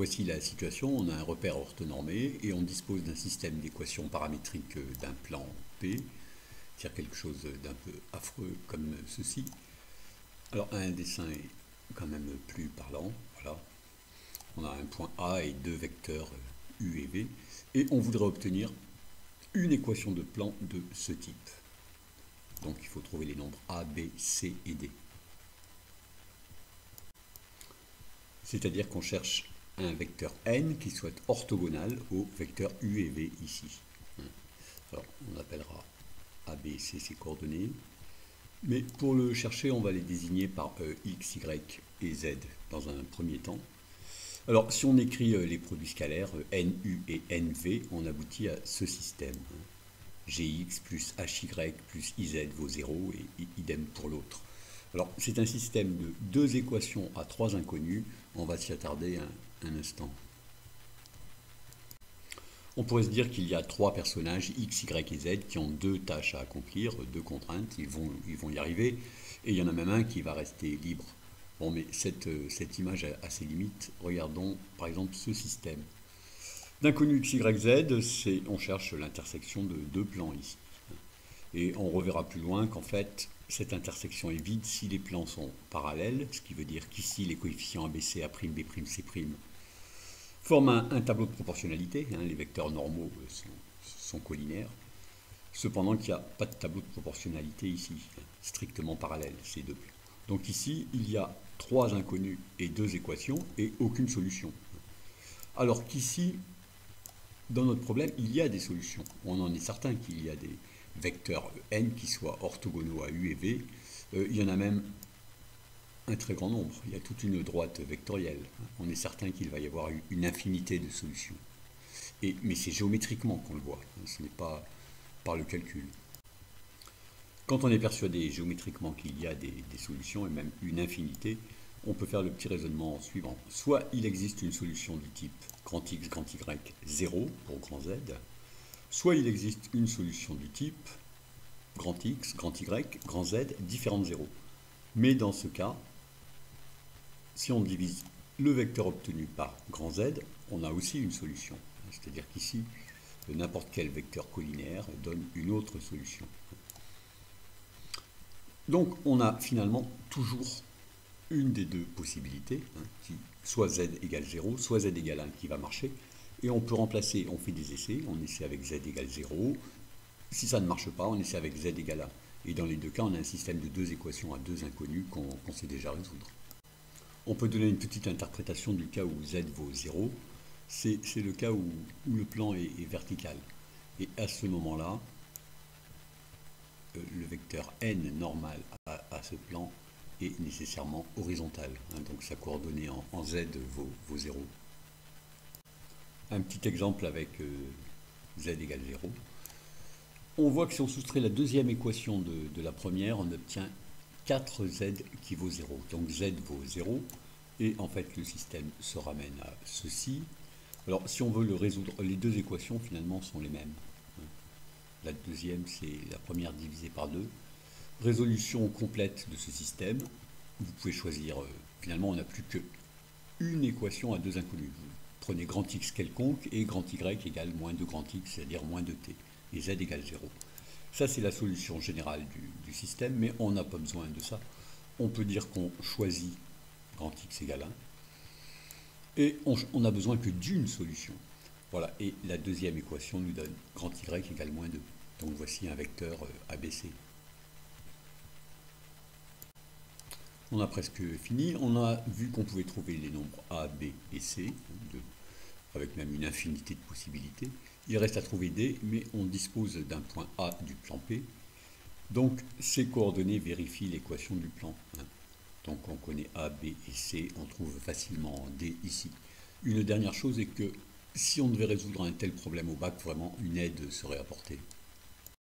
Voici la situation, on a un repère orthonormé et on dispose d'un système d'équations paramétriques d'un plan P, c'est-à-dire quelque chose d'un peu affreux comme ceci. Alors un dessin est quand même plus parlant, voilà. On a un point A et deux vecteurs U et V, et on voudrait obtenir une équation de plan de ce type. Donc il faut trouver les nombres A, B, C et D. C'est-à-dire qu'on cherche un vecteur n qui soit orthogonal au vecteur U et V ici. Alors on appellera A, B, C ces coordonnées. Mais pour le chercher, on va les désigner par x, y et z dans un premier temps. Alors, si on écrit les produits scalaires, NU et NV, on aboutit à ce système. Gx plus HY plus IZ vaut 0 et idem pour l'autre. Alors, c'est un système de deux équations à trois inconnus. On va s'y attarder un instant. On pourrait se dire qu'il y a trois personnages, X, Y et Z, qui ont deux tâches à accomplir, deux contraintes, ils vont y arriver, et il y en a même un qui va rester libre. Bon, mais cette image a ses limites. Regardons par exemple ce système. D'inconnu X, Y, Z, on cherche l'intersection de deux plans ici. Et on reverra plus loin qu'en fait, cette intersection est vide si les plans sont parallèles, ce qui veut dire qu'ici les coefficients ABC, A', B', C' forment un tableau de proportionnalité, les vecteurs normaux sont collinaires, cependant qu'il n'y a pas de tableau de proportionnalité ici, strictement parallèle, ces deux plans. Donc ici, il y a trois inconnus et deux équations et aucune solution. Alors qu'ici, dans notre problème, il y a des solutions. On en est certain qu'il y a des vecteurs n qui soient orthogonaux à U et V. Il y en a même un très grand nombre. Il y a toute une droite vectorielle. On est certain qu'il va y avoir une infinité de solutions. Mais c'est géométriquement qu'on le voit. Ce n'est pas par le calcul. Quand on est persuadé géométriquement qu'il y a des solutions, et même une infinité, on peut faire le petit raisonnement suivant. Soit il existe une solution du type grand X, grand Y, 0 pour grand Z, soit il existe une solution du type grand X, grand Y, grand Z, différent de 0. Mais dans ce cas, si on divise le vecteur obtenu par grand Z, on a aussi une solution. C'est-à-dire qu'ici, n'importe quel vecteur collinaire donne une autre solution. Donc on a finalement toujours une des deux possibilités, qui soit z égale 0, soit z égale 1 qui va marcher, et on peut remplacer, on fait des essais, on essaie avec z égale 0, si ça ne marche pas, on essaie avec z égale 1. Et dans les deux cas, on a un système de deux équations à deux inconnus qu'on sait déjà résoudre. On peut donner une petite interprétation du cas où z vaut 0, c'est le cas où le plan est vertical. Et à ce moment-là, le vecteur n normal à ce plan est nécessairement horizontal. Donc sa coordonnée en z vaut 0. Un petit exemple avec z égale 0. On voit que si on soustrait la deuxième équation de la première, on obtient 4z qui vaut 0. Donc z vaut 0. Et en fait, le système se ramène à ceci. Alors, si on veut le résoudre, les deux équations finalement sont les mêmes. La deuxième, c'est la première divisée par 2. Résolution complète de ce système. Vous pouvez choisir, finalement, on n'a plus qu'une équation à deux inconnus. Vous prenez grand X quelconque et grand Y égale moins 2 grand X, c'est-à-dire moins 2T. Et Z égale 0. Ça, c'est la solution générale du système, mais on n'a pas besoin de ça. On peut dire qu'on choisit grand X égale 1. Et on n'a besoin que d'une solution. Voilà, et la deuxième équation nous donne grand Y égale moins 2. Donc voici un vecteur ABC. On a presque fini. On a vu qu'on pouvait trouver les nombres A, B et C, avec même une infinité de possibilités. Il reste à trouver D, mais on dispose d'un point A du plan P. Donc ces coordonnées vérifient l'équation du plan. Donc on connaît A, B et C, on trouve facilement D ici. Une dernière chose est que si on devait résoudre un tel problème au bac, vraiment une aide serait apportée.